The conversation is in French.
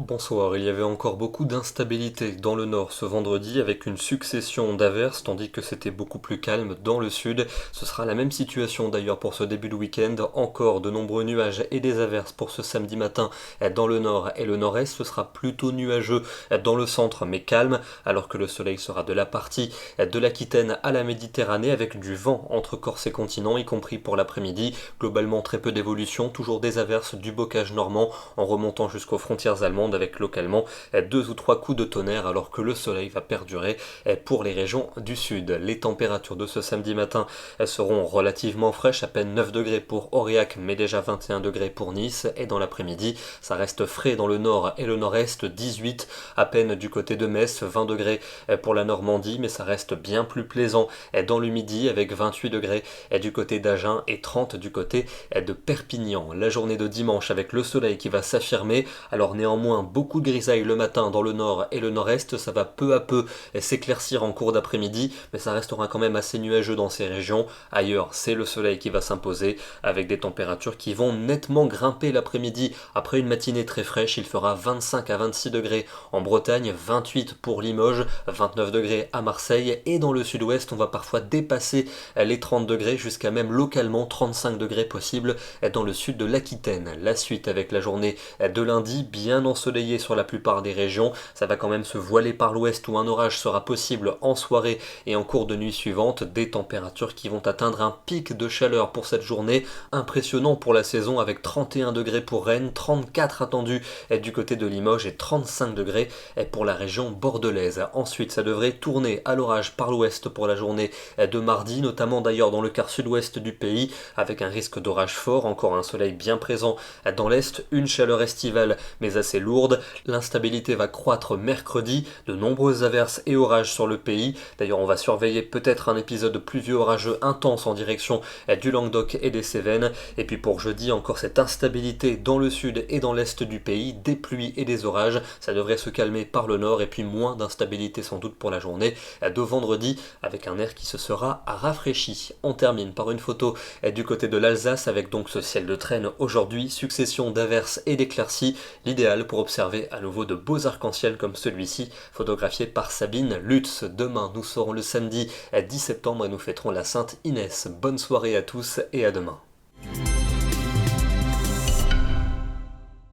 Bonsoir, il y avait encore beaucoup d'instabilité dans le nord ce vendredi avec une succession d'averses tandis que c'était beaucoup plus calme dans le sud. Ce sera la même situation d'ailleurs pour ce début de week-end, encore de nombreux nuages et des averses pour ce samedi matin dans le nord et le nord-est. Ce sera plutôt nuageux dans le centre mais calme alors que le soleil sera de la partie de l'Aquitaine à la Méditerranée avec du vent entre Corse et continent y compris pour l'après-midi. Globalement très peu d'évolution, toujours des averses, du bocage normand en remontant jusqu'aux frontières allemandes avec localement deux ou trois coups de tonnerre alors que le soleil va perdurer pour les régions du sud. Les températures de ce samedi matin seront relativement fraîches, à peine 9 degrés pour Aurillac mais déjà 21 degrés pour Nice et dans l'après-midi ça reste frais dans le nord et le nord-est, 18 à peine du côté de Metz, 20 degrés pour la Normandie mais ça reste bien plus plaisant dans le midi avec 28 degrés du côté d'Agen et 30 du côté de Perpignan. La journée de dimanche avec le soleil qui va s'affirmer, alors néanmoins beaucoup de grisailles le matin dans le nord et le nord-est, ça va peu à peu s'éclaircir en cours d'après-midi, mais ça restera quand même assez nuageux dans ces régions. Ailleurs, c'est le soleil qui va s'imposer avec des températures qui vont nettement grimper l'après-midi. Après une matinée très fraîche, il fera 25 à 26 degrés en Bretagne, 28 pour Limoges, 29 degrés à Marseille et dans le sud-ouest, on va parfois dépasser les 30 degrés jusqu'à même localement 35 degrés possibles dans le sud de l'Aquitaine. La suite avec la journée de lundi, bien ensoleillée sur la plupart des régions, ça va quand même se voiler par l'ouest où un orage sera possible en soirée et en cours de nuit suivante, des températures qui vont atteindre un pic de chaleur pour cette journée, impressionnant pour la saison avec 31 degrés pour Rennes, 34 attendus du côté de Limoges et 35 degrés pour la région bordelaise. Ensuite, ça devrait tourner à l'orage par l'ouest pour la journée de mardi, notamment d'ailleurs dans le quart sud-ouest du pays, avec un risque d'orage fort, encore un soleil bien présent dans l'est, une chaleur estivale mais assez lourde. L'instabilité va croître mercredi, de nombreuses averses et orages sur le pays. D'ailleurs, on va surveiller peut-être un épisode pluvieux orageux intense en direction du Languedoc et des Cévennes. Et puis pour jeudi, encore cette instabilité dans le sud et dans l'est du pays, des pluies et des orages. Ça devrait se calmer par le nord et puis moins d'instabilité sans doute pour la journée de vendredi avec un air qui se sera rafraîchi. On termine par une photo du côté de l'Alsace avec donc ce ciel de traîne aujourd'hui, succession d'averses et d'éclaircies, l'idéal pour observer à nouveau de beaux arcs-en-ciel comme celui-ci, photographié par Sabine Lutz. Demain, nous serons le samedi 10 septembre et nous fêterons la Sainte Inès. Bonne soirée à tous et à demain.